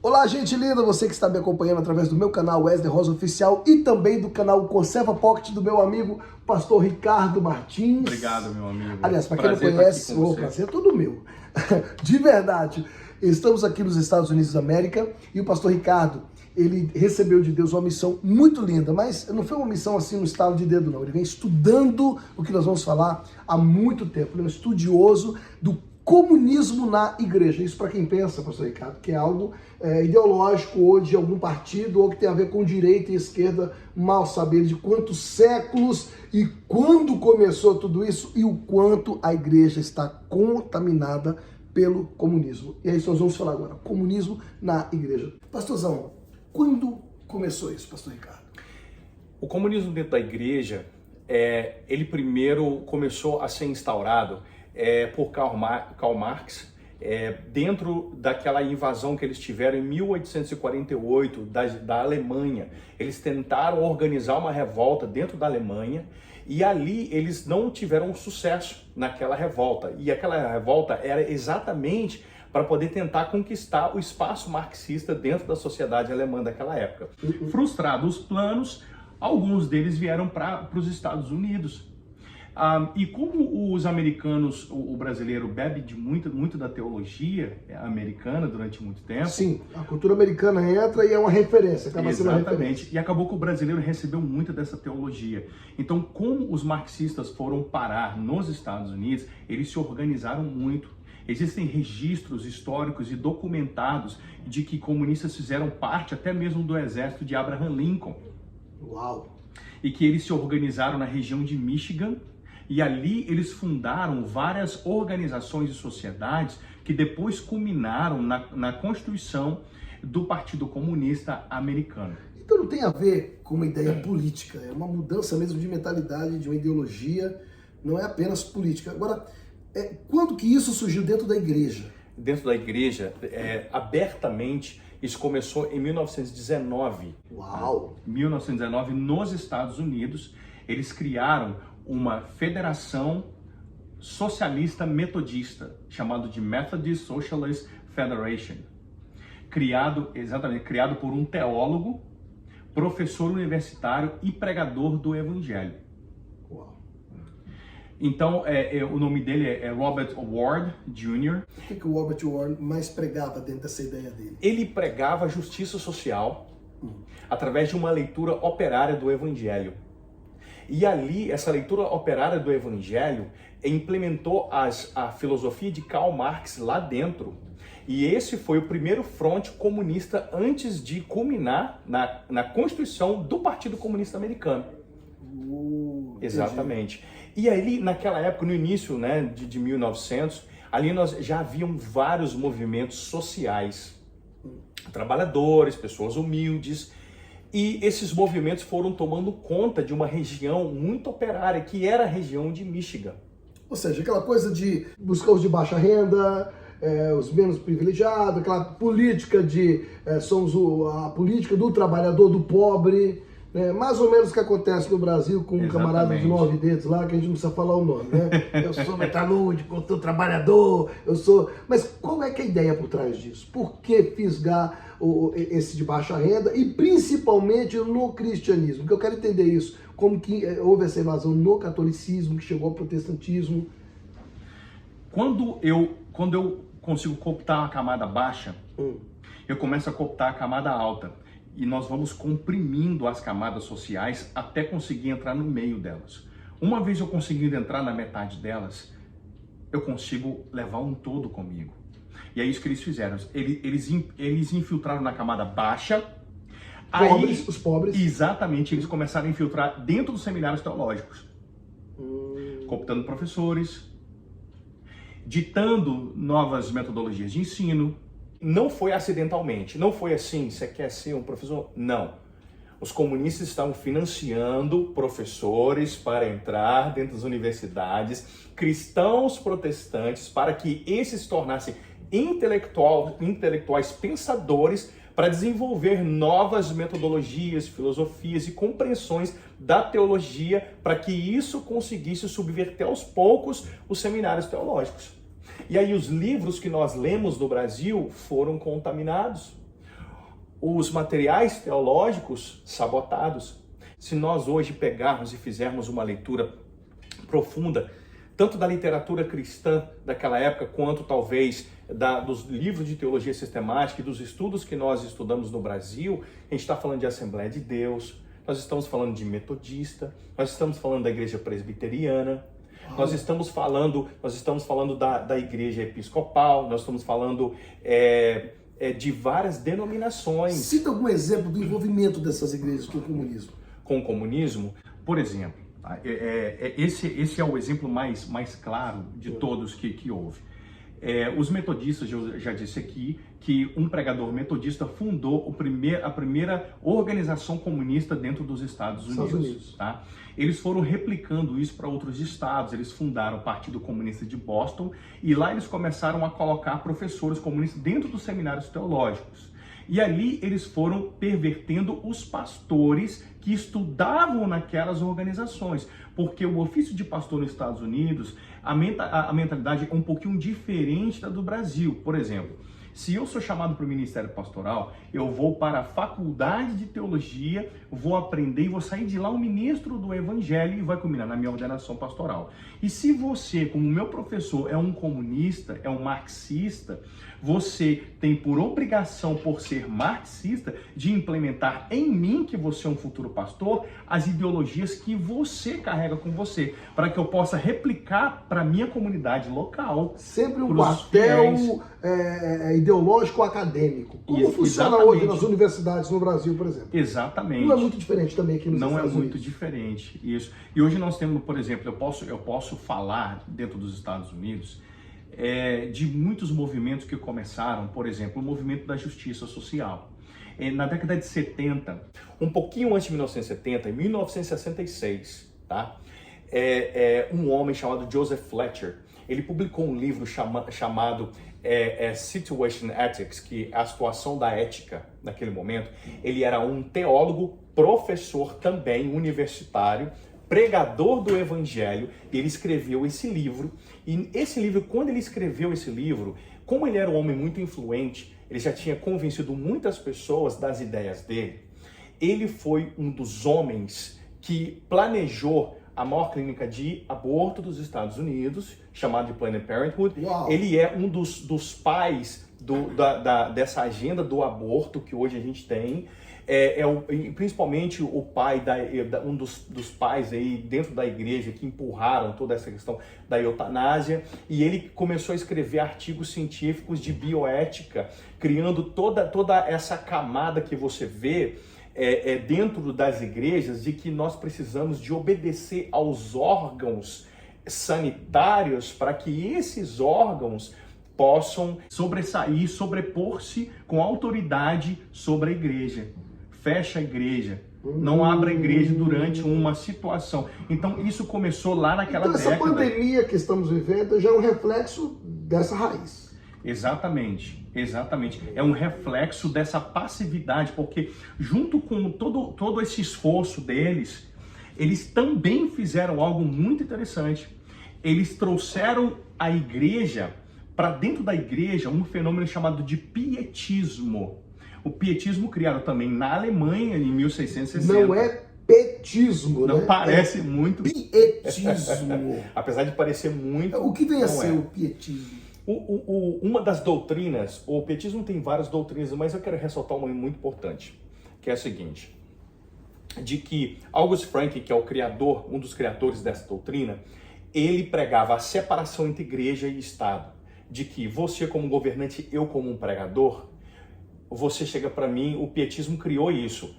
Olá, gente linda, você que está me acompanhando através do meu canal Wesley Rosa Oficial e também do canal Conserva Pocket do meu amigo Pastor Ricardo Martins. Obrigado, meu amigo. Aliás, para quem não conhece, o prazer é todo meu. De verdade, estamos aqui nos Estados Unidos da América e o Pastor Ricardo, ele recebeu de Deus uma missão muito linda, mas não foi uma missão assim no estalo de dedo não, ele vem estudando o que nós vamos falar há muito tempo, ele é um estudioso do comunismo na igreja. Isso para quem pensa, pastor Ricardo, que é algo ideológico ou de algum partido ou que tem a ver com direita e esquerda, mal saber de quantos séculos e quando começou tudo isso e o quanto a igreja está contaminada pelo comunismo. E é isso que nós vamos falar agora, comunismo na igreja. Pastorzão, quando começou isso, pastor Ricardo? O comunismo dentro da igreja, ele primeiro começou a ser instaurado por Karl Marx, dentro daquela invasão que eles tiveram em 1848 da Alemanha. Eles tentaram organizar uma revolta dentro da Alemanha e ali eles não tiveram sucesso naquela revolta. E aquela revolta era exatamente para poder tentar conquistar o espaço marxista dentro da sociedade alemã daquela época. Frustrados os planos, alguns deles vieram para os Estados Unidos. E como os americanos, o brasileiro bebe muito da teologia americana durante muito tempo. Sim, a cultura americana entra e é uma referência, acaba sendo uma referência. Exatamente, e acabou que o brasileiro recebeu muito dessa teologia. Então, como os marxistas foram parar nos Estados Unidos, eles se organizaram muito. Existem registros históricos e documentados de que comunistas fizeram parte até mesmo do exército de Abraham Lincoln. Uau! E que eles se organizaram na região de Michigan. E ali eles fundaram várias organizações e sociedades que depois culminaram na constituição do Partido Comunista Americano. Então não tem a ver com uma ideia política, é uma mudança mesmo de mentalidade, de uma ideologia, não é apenas política. Agora, quando que isso surgiu dentro da igreja? Dentro da igreja, abertamente, isso começou em 1919. Uau! 1919, nos Estados Unidos, eles criaram uma federação socialista metodista, chamado de Methodist Socialist Federation, criado por um teólogo, professor universitário e pregador do evangelho. Uau. Então, o nome dele é Robert Ward Jr. O que o Robert Ward mais pregava dentro dessa ideia dele? Ele pregava justiça social através de uma leitura operária do evangelho. E ali, essa leitura operária do Evangelho implementou a filosofia de Karl Marx lá dentro. E esse foi o primeiro fronte comunista antes de culminar na constituição do Partido Comunista Americano. Exatamente. E ali, naquela época, no início de 1900, ali nós já haviam vários movimentos sociais. Trabalhadores, pessoas humildes. E esses movimentos foram tomando conta de uma região muito operária, que era a região de Michigan. Ou seja, aquela coisa de buscar os de baixa renda, os menos privilegiados, aquela política somos a política do trabalhador, do pobre, né? Mais ou menos o que acontece no Brasil com um camarada de 9 dedos lá, que a gente não precisa falar o nome, né? Eu sou metalúrgico, eu sou trabalhador, eu sou... Mas qual é que é a ideia por trás disso? Por que fisgar esse de baixa renda e principalmente no cristianismo? Porque eu quero entender isso, como que houve essa invasão no catolicismo, que chegou ao protestantismo. Quando eu consigo cooptar a camada baixa, eu começo a cooptar a camada alta. E nós vamos comprimindo as camadas sociais até conseguir entrar no meio delas. Uma vez eu conseguindo entrar na metade delas, eu consigo levar um todo comigo. E é isso que eles fizeram. Eles infiltraram na camada baixa. Os pobres. Exatamente, eles começaram a infiltrar dentro dos seminários teológicos. Cooptando professores, ditando novas metodologias de ensino. Não foi acidentalmente, não foi assim, você quer ser um professor? Não. Os comunistas estavam financiando professores para entrar dentro das universidades, cristãos protestantes, para que esses se tornassem intelectuais pensadores para desenvolver novas metodologias, filosofias e compreensões da teologia, para que isso conseguisse subverter aos poucos os seminários teológicos. E aí os livros que nós lemos no Brasil foram contaminados. os materiais teológicos sabotados. Se nós hoje pegarmos e fizermos uma leitura profunda, tanto da literatura cristã daquela época, quanto talvez dos livros de teologia sistemática e dos estudos que nós estudamos no Brasil, a gente está falando de Assembleia de Deus, nós estamos falando de metodista, nós estamos falando da igreja presbiteriana, nós estamos falando da igreja episcopal, nós estamos falando de várias denominações. Cita algum exemplo do envolvimento dessas igrejas com o comunismo. Com o comunismo, por exemplo, esse é o exemplo mais claro de todos que houve. Os metodistas, eu já disse aqui, que um pregador metodista fundou a primeira organização comunista dentro dos Estados Unidos. Tá? Eles foram replicando isso para outros estados, eles fundaram o Partido Comunista de Boston e lá eles começaram a colocar professores comunistas dentro dos seminários teológicos. E ali eles foram pervertendo os pastores que estudavam naquelas organizações, porque o ofício de pastor nos Estados Unidos, a mentalidade é um pouquinho diferente da do Brasil. Por exemplo, se eu sou chamado para o ministério pastoral, eu vou para a faculdade de teologia, vou aprender e vou sair de lá um ministro do evangelho e vai culminar na minha ordenação pastoral. E se você, como meu professor, é um comunista, é um marxista, você tem por obrigação, por ser marxista, de implementar em mim, que você é um futuro pastor, as ideologias que você carrega com você, para que eu possa replicar para a minha comunidade local. Sempre um papel ideológico acadêmico. Como funciona hoje nas universidades no Brasil, por exemplo? Exatamente. Não é muito diferente também aqui nos Estados Unidos? Não é muito diferente, isso. E hoje nós temos, por exemplo, eu posso falar dentro dos Estados Unidos de muitos movimentos que começaram, por exemplo, o movimento da justiça social. Na década de 70, um pouquinho antes de 1970, em 1966, tá? Um homem chamado Joseph Fletcher, ele publicou um livro chamado Situation Ethics, que é a situação da ética naquele momento. Ele era um teólogo, professor também, universitário, pregador do evangelho, e ele escreveu esse livro. E esse livro, quando ele escreveu esse livro, como ele era um homem muito influente, ele já tinha convencido muitas pessoas das ideias dele, ele foi um dos homens que planejou a maior clínica de aborto dos Estados Unidos, chamada de Planned Parenthood. Uau. Ele é um dos pais dessa agenda do aborto que hoje a gente tem. Principalmente o pai um dos pais aí dentro da igreja que empurraram toda essa questão da eutanásia, e ele começou a escrever artigos científicos de bioética, criando toda essa camada que você vê dentro das igrejas, de que nós precisamos de obedecer aos órgãos sanitários para que esses órgãos possam sobressair, sobrepor-se com autoridade sobre a igreja. Fecha a igreja, não abra a igreja durante uma situação. Então isso começou lá naquela década. Essa pandemia que estamos vivendo já é um reflexo dessa raiz. Exatamente. É um reflexo dessa passividade, porque junto com todo esse esforço deles, eles também fizeram algo muito interessante. Eles trouxeram a igreja, para dentro da igreja, um fenômeno chamado de pietismo. O pietismo criado também na Alemanha em 1660. Não é petismo, não, né? Parece muito. Pietismo. Apesar de parecer muito. O que vem a ser o pietismo? Uma das doutrinas, o pietismo tem várias doutrinas, mas eu quero ressaltar uma muito importante, que é a seguinte: de que August Frank, que é o criador, um dos criadores dessa doutrina, ele pregava a separação entre igreja e Estado. De que você como governante, eu como um pregador, você chega para mim, o pietismo criou isso.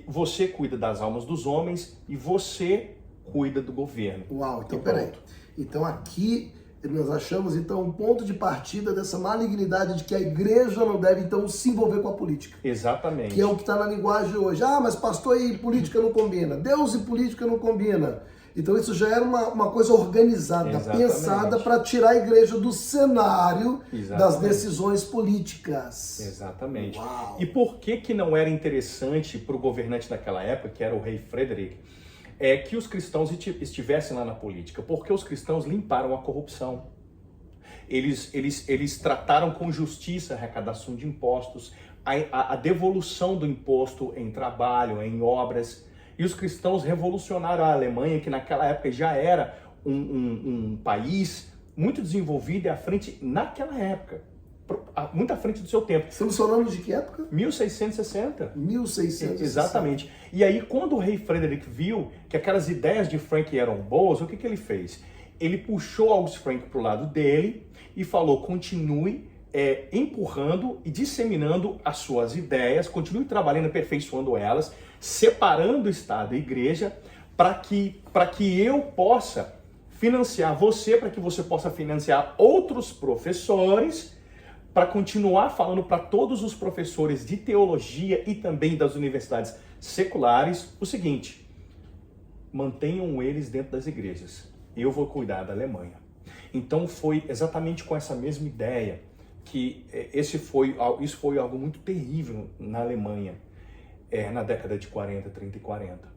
Você cuida das almas dos homens e você cuida do governo. Uau, então peraí. Então aqui nós achamos então um ponto de partida dessa malignidade de que a igreja não deve então se envolver com a política. Exatamente. Que é o que está na linguagem hoje. Ah, mas pastor e política não combina. Deus e política não combina. Então isso já era uma coisa organizada, exatamente, pensada para tirar a igreja do cenário, exatamente, das decisões políticas. Exatamente. Uau. E por que não era interessante para o governante daquela época, que era o rei Frederick, que os cristãos estivessem lá na política? Porque os cristãos limparam a corrupção. Eles trataram com justiça a arrecadação de impostos, a devolução do imposto em trabalho, em obras. E os cristãos revolucionaram a Alemanha, que naquela época já era um país muito desenvolvido e à frente, naquela época, muito à frente do seu tempo. Estamos falando de que época? 1660. 1660. Exatamente. E aí, quando o rei Frederick viu que aquelas ideias de Frank eram boas, o que ele fez? Ele puxou August Frank para o lado dele e falou, continue empurrando e disseminando as suas ideias, continue trabalhando, aperfeiçoando elas, separando o Estado e a Igreja, para que eu possa financiar você, para que você possa financiar outros professores, para continuar falando para todos os professores de teologia e também das universidades seculares o seguinte: mantenham eles dentro das igrejas, eu vou cuidar da Alemanha. Então foi exatamente com essa mesma ideia que isso foi algo muito terrível na Alemanha, na década de 40, 30 e 40,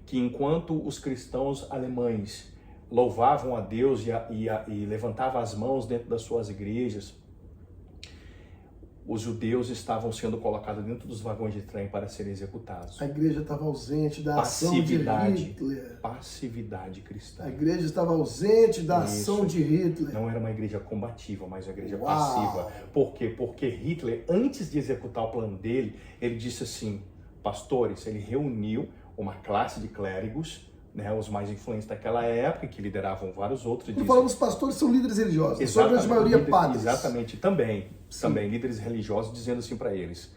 que enquanto os cristãos alemães louvavam a Deus e levantavam as mãos dentro das suas igrejas, os judeus estavam sendo colocados dentro dos vagões de trem para serem executados. A igreja estava ausente da ação de Hitler. Passividade cristã. A igreja estava ausente da ação de Hitler. Não era uma igreja combativa, mas uma igreja passiva. Por quê? Porque Hitler, antes de executar o plano dele, ele disse assim, pastores, ele reuniu uma classe de clérigos, né, os mais influentes daquela época, que lideravam vários outros. Quando falamos pastores, são líderes religiosos, a sua grande maioria padres. Exatamente, também líderes religiosos, dizendo assim para eles,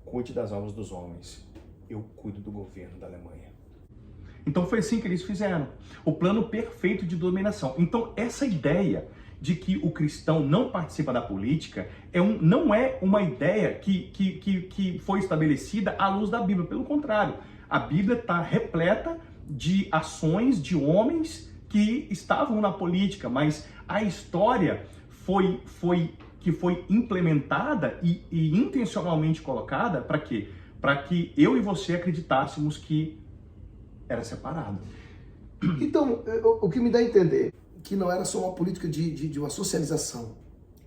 cuide das almas dos homens, eu cuido do governo da Alemanha. Então foi assim que eles fizeram, o plano perfeito de dominação. Então essa ideia de que o cristão não participa da política não é uma ideia que foi estabelecida à luz da Bíblia, pelo contrário, a Bíblia está repleta de ações de homens que estavam na política, mas a história foi implementada e intencionalmente colocada para quê? Para que eu e você acreditássemos que era separado. Então, o que me dá a entender que não era só uma política de uma socialização,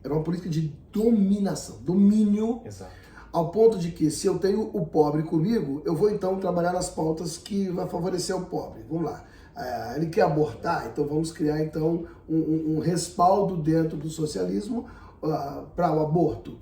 era uma política de dominação, domínio. Exato. Ao ponto de que, se eu tenho o pobre comigo, eu vou então trabalhar nas pautas que vai favorecer o pobre. Vamos lá. Ele quer abortar, então vamos criar então um respaldo dentro do socialismo para o aborto.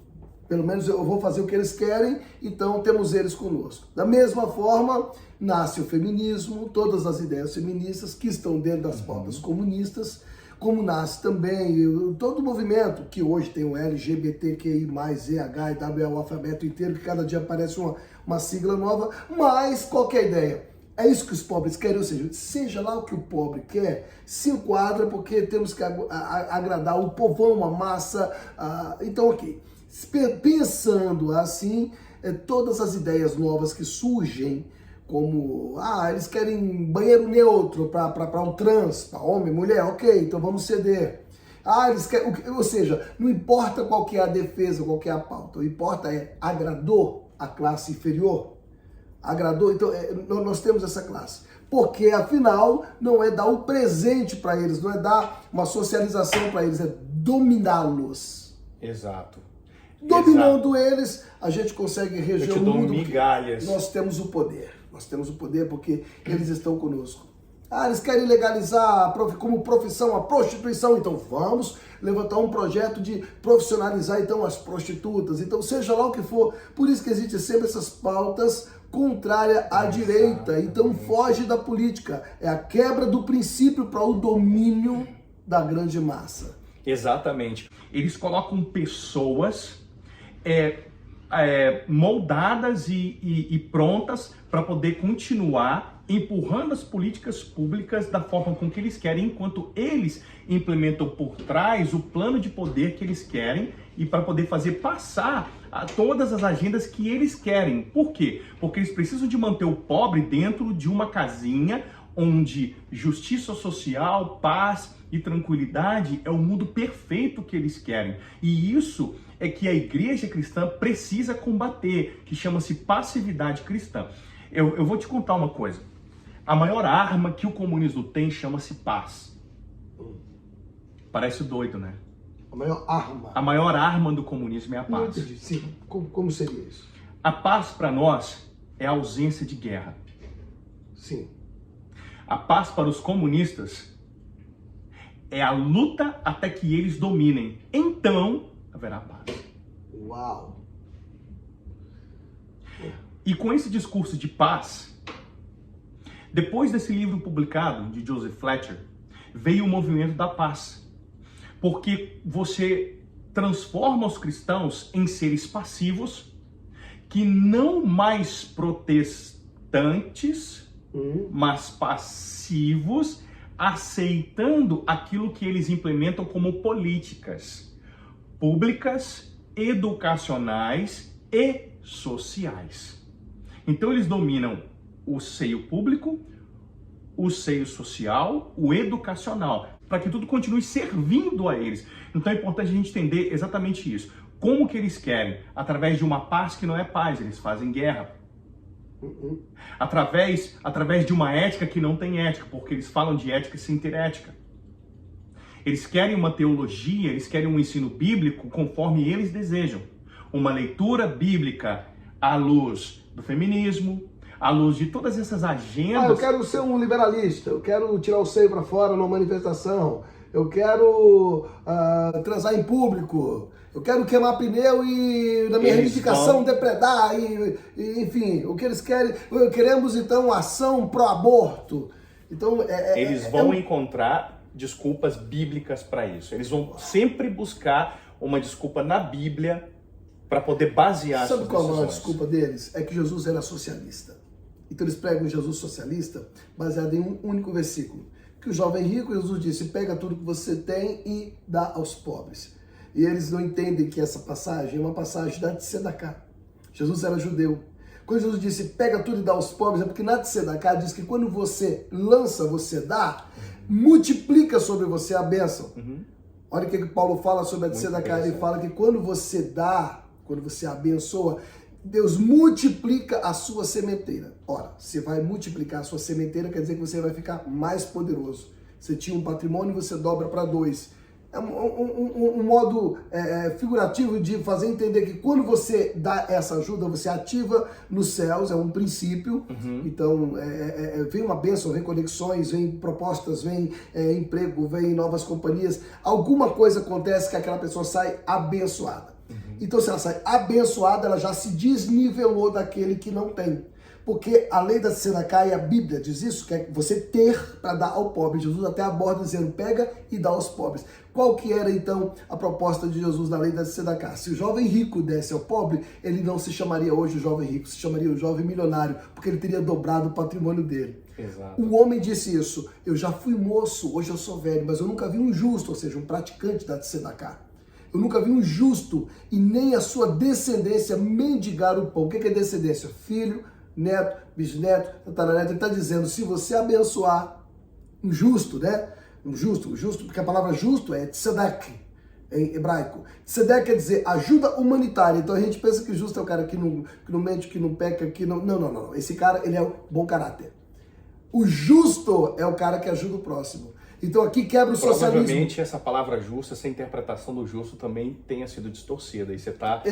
Pelo menos eu vou fazer o que eles querem, então temos eles conosco. Da mesma forma, nasce o feminismo, todas as ideias feministas que estão dentro das pautas comunistas, como nasce também todo o movimento que hoje tem o LGBTQI+, ZH e W, o alfabeto inteiro, que cada dia aparece uma sigla nova, mas qual que é a ideia? É isso que os pobres querem, ou seja lá o que o pobre quer, se enquadra porque temos que agradar o povão, a massa, então ok. Pensando assim, todas as ideias novas que surgem, como, eles querem banheiro neutro para o trans, para homem, mulher, ok, então vamos ceder. Eles querem, ou seja, não importa qual que é a defesa, qual que é a pauta, o que importa agradou a classe inferior? Agradou? Então, nós temos essa classe. Porque, afinal, não é dar um presente para eles, não é dar uma socialização para eles, é dominá-los. Exato. Dominando eles, a gente consegue reger o mundo. Migalhas. Nós temos o poder. Nós temos o poder porque eles estão conosco. Eles querem legalizar como profissão a prostituição, então vamos levantar um projeto de profissionalizar então as prostitutas. Então seja lá o que for, por isso que existem sempre essas pautas contrárias à direita. Então foge da política. É a quebra do princípio para o domínio da grande massa. Exatamente. Eles colocam pessoas moldadas e prontas para poder continuar empurrando as políticas públicas da forma com que eles querem, enquanto eles implementam por trás o plano de poder que eles querem e para poder fazer passar todas as agendas que eles querem. Por quê? Porque eles precisam de manter o pobre dentro de uma casinha onde justiça social, paz e tranquilidade é o mundo perfeito que eles querem. E isso é que a igreja cristã precisa combater, que chama-se passividade cristã. Eu vou te contar uma coisa. A maior arma que o comunismo tem chama-se paz. Parece doido, né? A maior arma. A maior arma do comunismo é a Não paz. entendi. Sim. Como seria isso? A paz para nós é a ausência de guerra. Sim. A paz para os comunistas é a luta até que eles dominem. Então haverá paz. Uau. E com esse discurso de paz, depois desse livro publicado de Joseph Fletcher, veio o movimento da paz. Porque você transforma os cristãos em seres passivos, que não mais protestantes, mas passivos, aceitando aquilo que eles implementam como políticas públicas, educacionais e sociais. Então eles dominam o seio público, o seio social, o educacional, para que tudo continue servindo a eles. Então é importante a gente entender exatamente isso. Como que eles querem? Através de uma paz que não é paz, eles fazem guerra. Através de uma ética que não tem ética, porque eles falam de ética sem ter ética. Eles querem uma teologia, eles querem um ensino bíblico conforme eles desejam. Uma leitura bíblica à luz do feminismo, à luz de todas essas agendas. Eu quero ser um liberalista, eu quero tirar o seio para fora numa manifestação, eu quero transar em público, eu quero queimar pneu e na minha reivindicação depredar, enfim, o que eles querem. Queremos então ação pró-aborto. Então, eles vão encontrar desculpas bíblicas para isso. Eles vão sempre buscar uma desculpa na Bíblia para poder basear suas decisões. Sabe qual é a desculpa deles? É que Jesus era socialista. Então eles pregam Jesus socialista baseado em um único versículo. Que o jovem rico, Jesus disse, pega tudo que você tem e dá aos pobres. E eles não entendem que essa passagem é uma passagem da Tzedakah. Jesus era judeu. Quando Jesus disse, pega tudo e dá aos pobres, é porque na Tzedakah diz que quando você lança, você dá, multiplica sobre você a bênção. Olha o que Paulo fala sobre a Tzedakah. Ele fala que quando você dá, quando você abençoa, Deus multiplica a sua sementeira. Ora, você vai multiplicar a sua sementeira, quer dizer que você vai ficar mais poderoso. Você tinha um patrimônio, você dobra para 2. É um modo figurativo de fazer entender que quando você dá essa ajuda, você ativa nos céus, é um princípio. Então, vem uma bênção, vem conexões, vem propostas, vem emprego, vem novas companhias. Alguma coisa acontece que aquela pessoa sai abençoada. Então, se ela sai abençoada, ela já se desnivelou daquele que não tem. Porque a lei da Tzedakah e a Bíblia diz isso, que é você ter para dar ao pobre. Jesus até aborda dizendo, pega e dá aos pobres. Qual que era, então, a proposta de Jesus na lei da Tzedakah? Se o jovem rico desse ao pobre, ele não se chamaria hoje o jovem rico, se chamaria o jovem milionário, porque ele teria dobrado o patrimônio dele. Exato. O homem disse isso, eu já fui moço, hoje eu sou velho, mas eu nunca vi um justo, ou seja, um praticante da Tzedakah. Eu nunca vi um justo e nem a sua descendência mendigar o pão. O que é descendência? Filho, neto, bisneto, tataraneto. Ele está dizendo, se você abençoar um justo, né? Um justo, porque a palavra justo é tzedek, em hebraico. Tzedek quer dizer ajuda humanitária. Então a gente pensa que justo é o cara que não mente, que não peca, que não... Não. Esse cara, ele é o bom caráter. O justo é o cara que ajuda o próximo. Então aqui quebra o socialismo. Provavelmente essa palavra justo, essa interpretação do justo também tenha sido distorcida. E você está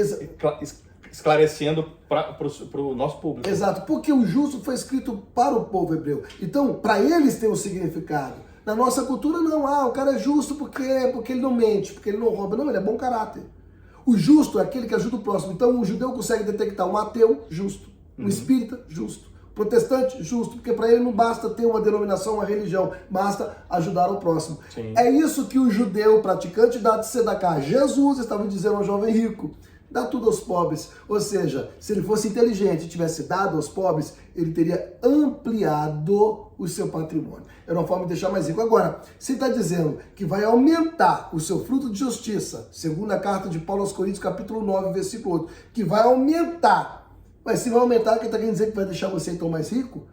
esclarecendo para o nosso público. Exato, porque o justo foi escrito para o povo hebreu. Então, para eles tem um significado. Na nossa cultura, não. O cara é justo porque ele não mente, porque ele não rouba. Não, ele é bom caráter. O justo é aquele que ajuda o próximo. Então, um judeu consegue detectar um ateu justo, um espírita justo, protestante justo, porque para ele não basta ter uma denominação, uma religião, basta ajudar o próximo. Sim. É isso que o judeu praticante da Tzedakah, Jesus, estava dizendo ao jovem rico. Dá tudo aos pobres. Ou seja, se ele fosse inteligente e tivesse dado aos pobres, ele teria ampliado o seu patrimônio. Era uma forma de deixar mais rico. Agora, se está dizendo que vai aumentar o seu fruto de justiça, segundo a carta de Paulo aos Coríntios, capítulo 9, versículo 8, que vai aumentar. Mas se vai aumentar, que está querendo dizer que vai deixar você então mais rico?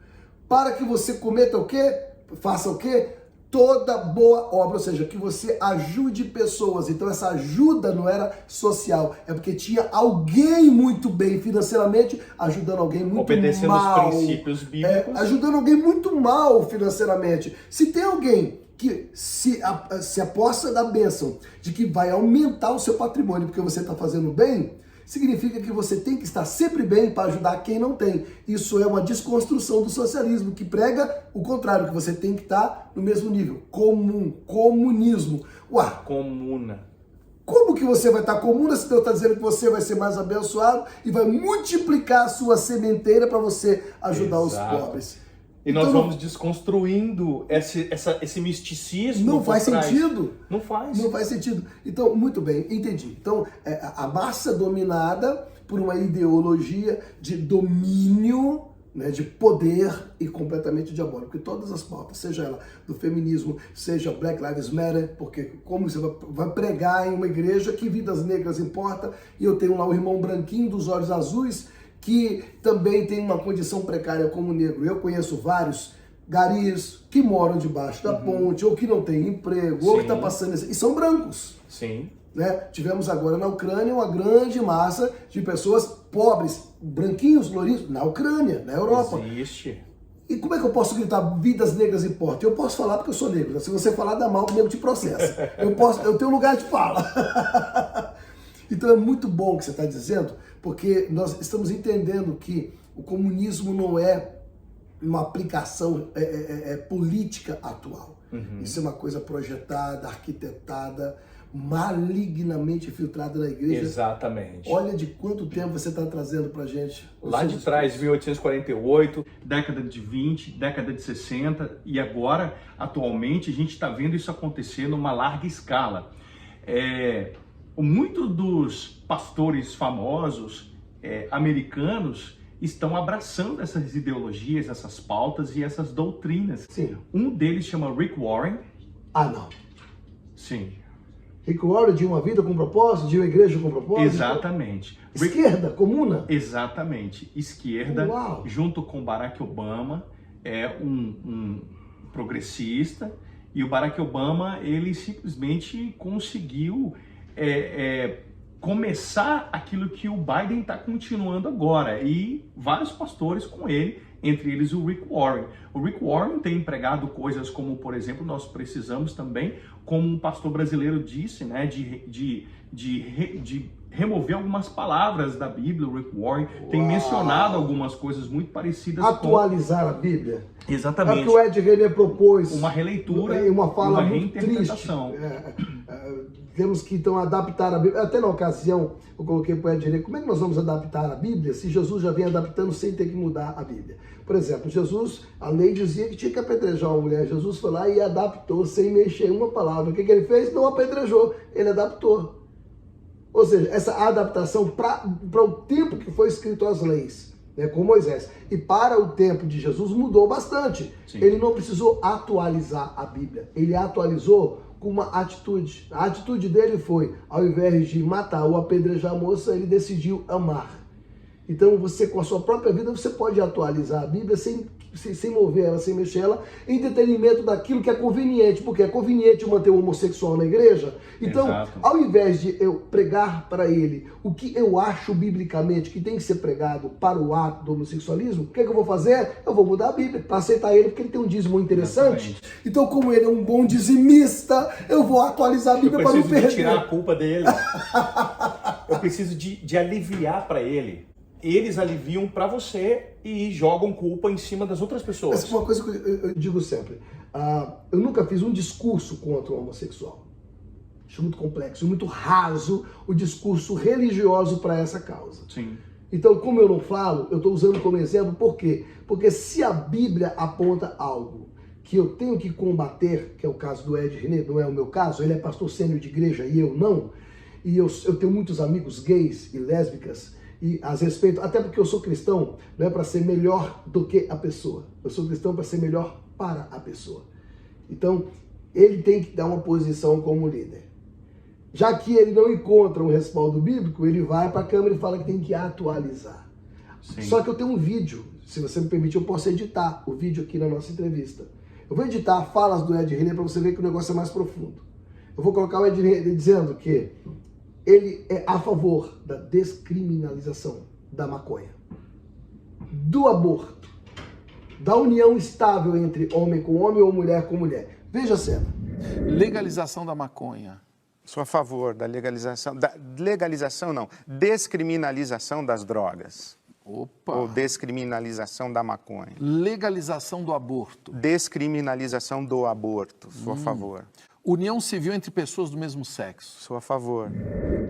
Para que você cometa o quê? Faça o quê? Toda boa obra, ou seja, que você ajude pessoas. Então essa ajuda não era social, é porque tinha alguém muito bem financeiramente ajudando alguém muito obedecendo mal. Obedecendo os princípios bíblicos. Ajudando alguém muito mal financeiramente. Se tem alguém que se aposta da bênção de que vai aumentar o seu patrimônio porque você está fazendo bem, significa que você tem que estar sempre bem para ajudar quem não tem. Isso é uma desconstrução do socialismo, que prega o contrário, que você tem que estar no mesmo nível. Comunismo. Ué, Comuna. como que você vai estar comuna se Deus está dizendo que você vai ser mais abençoado e vai multiplicar a sua sementeira para você ajudar os pobres? E nós vamos desconstruindo esse misticismo. Não faz sentido. Não faz. Não faz sentido. Então, muito bem, entendi. Então, a massa dominada por uma ideologia de domínio, né, de poder e completamente diabólico. Porque todas as pautas, seja ela do feminismo, seja Black Lives Matter, porque como você vai pregar em uma igreja que vidas negras importa, e eu tenho lá um irmão branquinho dos olhos azuis, que também tem uma condição precária como negro. Eu conheço vários garis que moram debaixo da ponte, ou que não têm emprego, ou que está passando... E são brancos. Sim. Né? Tivemos agora na Ucrânia uma grande massa de pessoas pobres, branquinhos, lourinhos, na Ucrânia, na Europa. Existe. E como é que eu posso gritar vidas negras importam? Eu posso falar porque eu sou negro. Se você falar da mal, o nego te processa. Eu tenho lugar de fala. Então é muito bom o que você está dizendo, porque nós estamos entendendo que o comunismo não é uma aplicação política atual. Isso é uma coisa projetada, arquitetada, malignamente filtrada na igreja. Exatamente. Olha de quanto tempo você está trazendo para a gente. Lá de trás, 1848, década de 20, década de 60, e agora, atualmente, a gente está vendo isso acontecer numa larga escala. Muitos dos pastores famosos americanos estão abraçando essas ideologias, essas pautas e essas doutrinas. Sim. Um deles chama Rick Warren. Ah, não. Sim. Rick Warren, de uma vida com propósito, de uma igreja com propósito? Exatamente. Esquerda, comuna? Exatamente. Esquerda, Uau. junto com Barack Obama, é um progressista, e o Barack Obama, ele simplesmente conseguiu começar aquilo que o Biden está continuando agora, e vários pastores com ele, entre eles o Rick Warren. O Rick Warren tem empregado coisas como, por exemplo, nós precisamos também, como um pastor brasileiro disse, né, de remover algumas palavras da Bíblia. O Rick Warren tem mencionado algumas coisas muito parecidas. Atualizar a Bíblia. Exatamente. É o que o Ed René propôs. Uma releitura, uma fala uma muito reinterpretação. Temos que, então, adaptar a Bíblia. Até na ocasião, eu coloquei para o Ed René, como é que nós vamos adaptar a Bíblia se Jesus já vem adaptando sem ter que mudar a Bíblia? Por exemplo, Jesus, a lei dizia que tinha que apedrejar uma mulher. Jesus foi lá e adaptou sem mexer em uma palavra. O que ele fez? Não apedrejou, ele adaptou. Ou seja, essa adaptação para o tempo que foi escrito as leis, né, com Moisés, e para o tempo de Jesus mudou bastante. Sim. Ele não precisou atualizar a Bíblia, ele atualizou com uma atitude. A atitude dele foi, ao invés de matar ou apedrejar a moça, ele decidiu amar. Então você, com a sua própria vida, você pode atualizar a Bíblia sem mover ela, sem mexer ela, em detrimento daquilo que é conveniente, porque é conveniente manter o homossexual na igreja. Então, Exato. Ao invés de eu pregar para ele o que eu acho biblicamente que tem que ser pregado para o ato do homossexualismo, o que eu vou fazer? Eu vou mudar a Bíblia para aceitar ele, porque ele tem um dízimo interessante. Exatamente. Então, como ele é um bom dizimista, eu vou atualizar a Bíblia para não perder. Eu preciso tirar a culpa dele. Eu preciso de aliviar para ele. Eles aliviam para você e jogam culpa em cima das outras pessoas. Essa é uma coisa que eu digo sempre. Eu nunca fiz um discurso contra o homossexual. Acho muito complexo, muito raso o discurso religioso para essa causa. Sim. Então, como eu não falo, eu estou usando como exemplo, por quê? Porque se a Bíblia aponta algo que eu tenho que combater, que é o caso do Ed René, não é o meu caso, ele é pastor sênior de igreja e eu não, e eu tenho muitos amigos gays e lésbicas, e a respeito, até porque eu sou cristão, não é para ser melhor do que a pessoa. Eu sou cristão para ser melhor para a pessoa. Então, ele tem que dar uma posição como líder. Já que ele não encontra um respaldo bíblico, ele vai para a câmera e fala que tem que atualizar. Sim. Só que eu tenho um vídeo, se você me permitir, eu posso editar o vídeo aqui na nossa entrevista. Eu vou editar falas do Ed René para você ver que o negócio é mais profundo. Eu vou colocar o Ed René dizendo que ele é a favor da descriminalização da maconha, do aborto, da união estável entre homem com homem ou mulher com mulher, Veja a cena. Legalização da maconha. Sou a favor da legalização não, descriminalização das drogas. Opa. Ou descriminalização da maconha. Legalização do aborto. Descriminalização do aborto. Sou a favor. União civil entre pessoas do mesmo sexo. Sou a favor.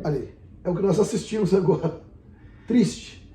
Ali, é o que nós assistimos agora. Triste.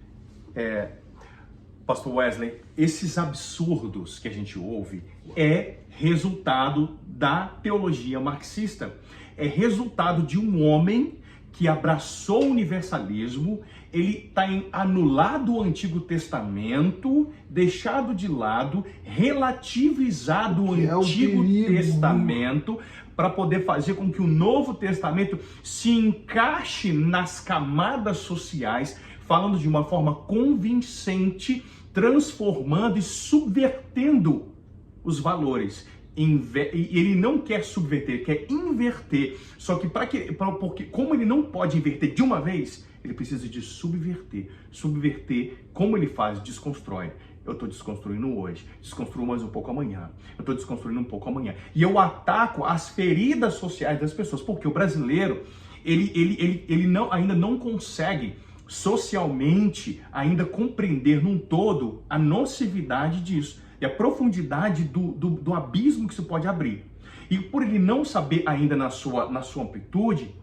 Pastor Wesley, esses absurdos que a gente ouve é resultado da teologia marxista. É resultado de um homem que abraçou o universalismo, ele está anulado o Antigo Testamento, deixado de lado, relativizado o Antigo Testamento, para poder fazer com que o Novo Testamento se encaixe nas camadas sociais, falando de uma forma convincente, transformando e subvertendo os valores. E ele não quer subverter, ele quer inverter. Só que porque como ele não pode inverter de uma vez, ele precisa de subverter. Subverter, como ele faz? Desconstrói. Eu estou desconstruindo hoje, desconstruo mais um pouco amanhã, eu estou desconstruindo um pouco amanhã. E eu ataco as feridas sociais das pessoas, porque o brasileiro, ele ainda não consegue socialmente ainda compreender num todo a nocividade disso. E a profundidade do abismo que isso pode abrir. E por ele não saber ainda na sua amplitude,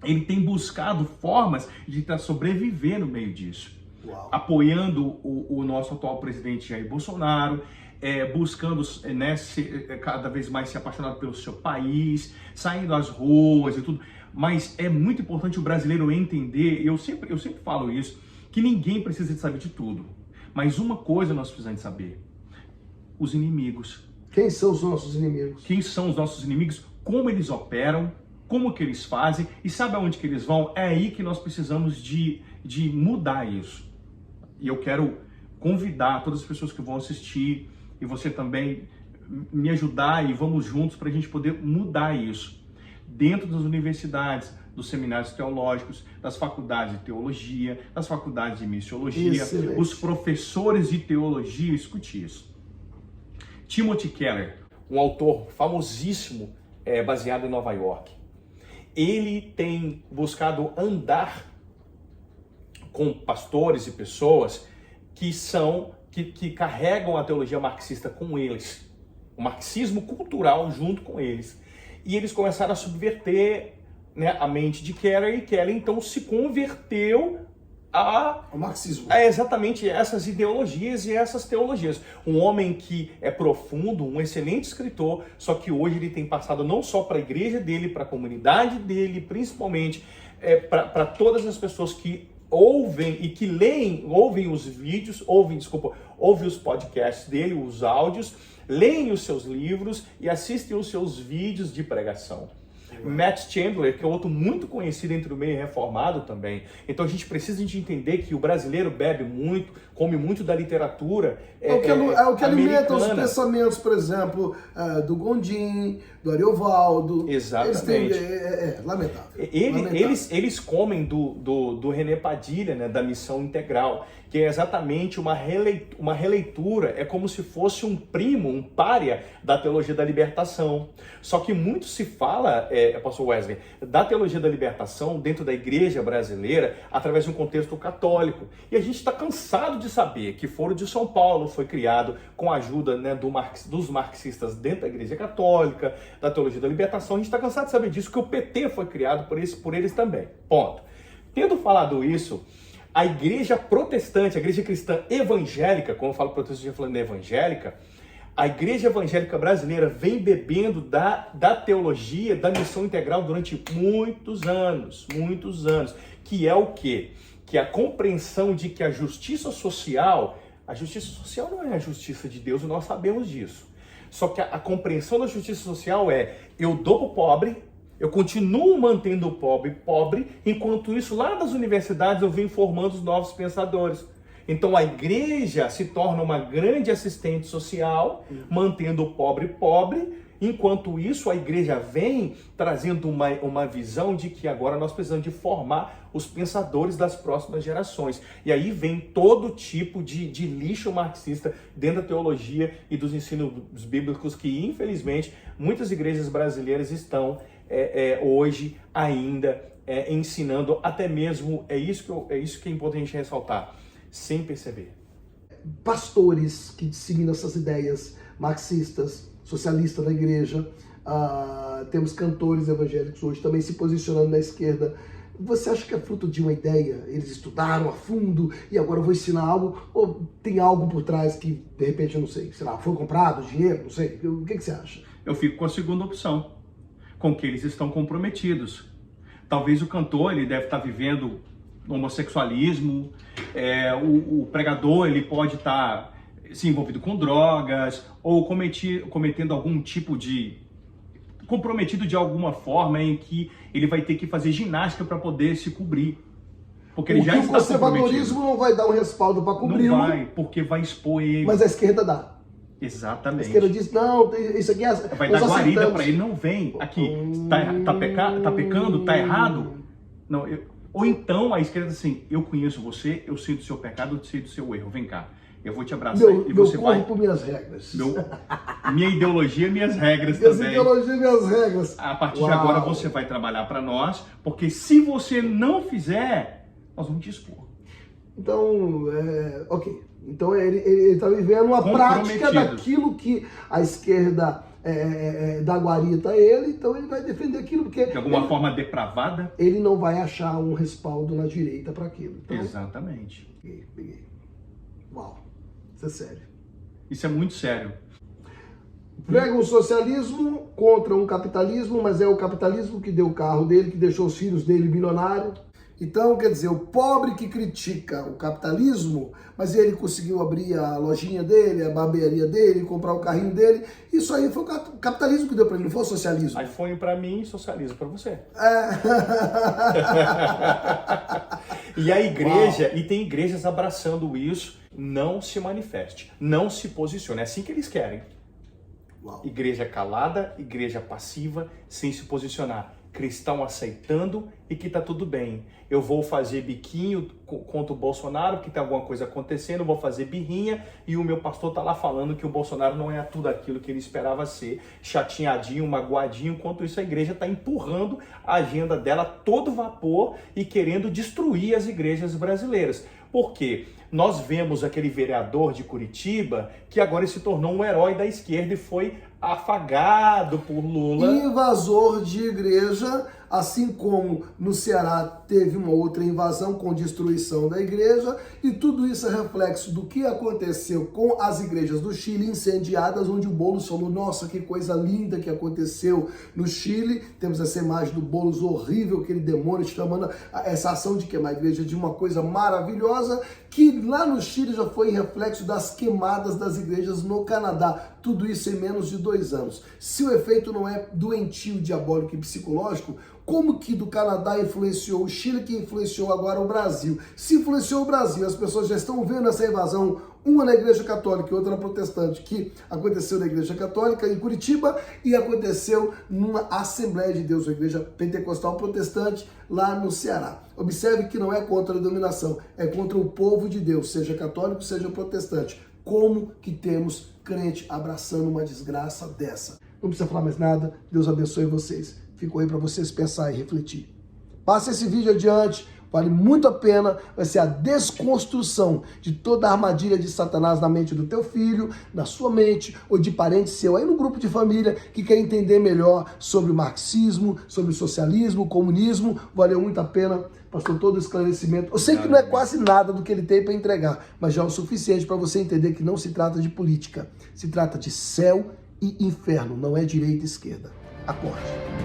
ele tem buscado formas de sobreviver no meio disso. Uau. Apoiando o nosso atual presidente Jair Bolsonaro, buscando cada vez mais se apaixonar pelo seu país, saindo às ruas e tudo. Mas é muito importante o brasileiro entender, eu sempre falo isso, que ninguém precisa de saber de tudo. Mas uma coisa nós precisamos saber: os inimigos. Quem são os nossos inimigos? Quem são os nossos inimigos? Como eles operam? Como que eles fazem? E sabe aonde que eles vão? É aí que nós precisamos de mudar isso. E eu quero convidar todas as pessoas que vão assistir e você também me ajudar e vamos juntos para a gente poder mudar isso. Dentro das universidades, dos seminários teológicos, das faculdades de teologia, das faculdades de missiologia, Excelente. Os professores de teologia, escute isso. Timothy Keller, um autor famosíssimo, baseado em Nova York, ele tem buscado andar com pastores e pessoas que carregam a teologia marxista com eles, o marxismo cultural junto com eles. E eles começaram a subverter, né, a mente de Keller, e Keller então se converteu O marxismo. Exatamente essas ideologias e essas teologias. Um homem que é profundo, um excelente escritor, só que hoje ele tem passado não só para a igreja dele, para a comunidade dele, principalmente para todas as pessoas que ouvem e que ouvem os vídeos, ouvem os podcasts dele, os áudios, leem os seus livros e assistem os seus vídeos de pregação. Matt Chandler, que é outro muito conhecido entre o meio reformado também. Então a gente precisa de entender que o brasileiro bebe muito, come muito da literatura o que alimenta os americana. pensamentos, por exemplo, do Gondim, do Ariovaldo. Exatamente. Lamentável. Eles comem do René Padilha, né, da Missão Integral, que é exatamente uma releitura, é como se fosse um primo, um pária da teologia da libertação. Só que muito se fala, pastor Wesley, da teologia da libertação dentro da igreja brasileira através de um contexto católico. E a gente está cansado de saber que Foro de São Paulo foi criado com a ajuda, né, dos marxistas dentro da igreja católica, da teologia da libertação. A gente está cansado de saber disso, que o PT foi criado por eles também. Ponto. Tendo falado isso, a igreja protestante, a igreja cristã evangélica, como eu falo protestante, eu falando evangélica, a igreja evangélica brasileira vem bebendo da teologia, da missão integral durante muitos anos, que é o quê? Que é a compreensão de que a justiça social não é a justiça de Deus, e nós sabemos disso. Só que a compreensão da justiça social eu dou para o pobre, eu continuo mantendo o pobre, enquanto isso, lá nas universidades, eu venho formando os novos pensadores. Então, a igreja se torna uma grande assistente social, mantendo o pobre, Enquanto isso, a igreja vem trazendo uma visão de que agora nós precisamos de formar os pensadores das próximas gerações. E aí vem todo tipo de lixo marxista dentro da teologia e dos ensinos bíblicos que, infelizmente, muitas igrejas brasileiras estão hoje ainda ensinando, até mesmo, é isso que é importante ressaltar, sem perceber. Pastores que seguem essas ideias marxistas, socialistas da igreja, temos cantores evangélicos hoje também se posicionando na esquerda. Você acha que é fruto de uma ideia? Eles estudaram a fundo e agora eu vou ensinar algo? Ou tem algo por trás que, de repente, eu não sei, sei lá, foi comprado, dinheiro, não sei. O que você acha? Eu fico com a segunda opção, com que eles estão comprometidos. Talvez o cantor, ele deve estar vivendo homossexualismo, o pregador, ele pode estar se envolvido com drogas, ou cometendo algum tipo de... comprometido de alguma forma em que ele vai ter que fazer ginástica para poder se cobrir. Porque ele já está comprometido. O conservadorismo não vai dar um respaldo para cobrir. Não vai, porque vai expor ele. Mas a esquerda dá. Exatamente. A esquerda diz, não, isso aqui vai dar guarida para ele, não vem aqui, tá pecando, tá errado. Não, ou então a esquerda diz assim, eu conheço você, eu sei do seu pecado, eu sei do seu erro, vem cá. Eu vou te abraçar e você vai... Meu corpo, minhas regras. Minha ideologia, minhas regras minhas também. Ideologia, minhas regras. A partir de agora você vai trabalhar para nós, porque se você não fizer, nós vamos te expor. Então, ok. Então ele está vivendo uma prática daquilo que a esquerda dá guarita a ele, então ele vai defender aquilo, porque... De alguma forma depravada. Ele não vai achar um respaldo na direita para aquilo. Então, exatamente. Peguei. Uau. Isso é sério. Isso é muito sério. Prega um socialismo contra um capitalismo, mas é o capitalismo que deu o carro dele, que deixou os filhos dele milionários. Então, quer dizer, o pobre que critica o capitalismo, mas ele conseguiu abrir a lojinha dele, a barbearia dele, comprar o carrinho dele, isso aí foi o capitalismo que deu para ele, não foi o socialismo. iPhone para mim, socialismo para você. E a igreja, e tem igrejas abraçando isso, não se manifeste, não se posicione, é assim que eles querem. Uau. Igreja calada, igreja passiva, sem se posicionar. Cristão aceitando e que tá tudo bem. Eu vou fazer biquinho contra o Bolsonaro, que tem alguma coisa acontecendo, vou fazer birrinha e o meu pastor tá lá falando que o Bolsonaro não é tudo aquilo que ele esperava ser, chateadinho, magoadinho, enquanto isso a igreja tá empurrando a agenda dela a todo vapor e querendo destruir as igrejas brasileiras. Por quê? Nós vemos aquele vereador de Curitiba que agora se tornou um herói da esquerda e foi afagado por Lula. Invasor de igreja, assim como no Ceará teve uma outra invasão com destruição da igreja, e tudo isso é reflexo do que aconteceu com as igrejas do Chile incendiadas, onde o Boulos falou, nossa, que coisa linda que aconteceu no Chile. Temos essa imagem do Boulos horrível, aquele demônio chamando essa ação de queimar a igreja de uma coisa maravilhosa, que lá no Chile já foi reflexo das queimadas das igrejas no Canadá. Tudo isso em menos de 2 anos. Se o efeito não é doentio, diabólico e psicológico, como que do Canadá influenciou o Chile, que influenciou agora o Brasil? Se influenciou o Brasil, as pessoas já estão vendo essa invasão, uma na Igreja Católica e outra na Protestante, que aconteceu na Igreja Católica em Curitiba e aconteceu numa Assembleia de Deus, a Igreja Pentecostal Protestante, lá no Ceará. Observe que não é contra a dominação, é contra o povo de Deus, seja católico, seja protestante. Como que temos crente abraçando uma desgraça dessa? Não precisa falar mais nada, Deus abençoe vocês. Fico aí para vocês pensar e refletir. Passe esse vídeo adiante, vale muito a pena, vai ser a desconstrução de toda a armadilha de Satanás na mente do teu filho, na sua mente, ou de parente seu, aí no grupo de família, que quer entender melhor sobre o marxismo, sobre o socialismo, o comunismo. Valeu muito a pena, pastor, todo o esclarecimento. Eu sei que não é quase nada do que ele tem para entregar, mas já é o suficiente para você entender que não se trata de política, se trata de céu e inferno, não é direita e esquerda. Acorde.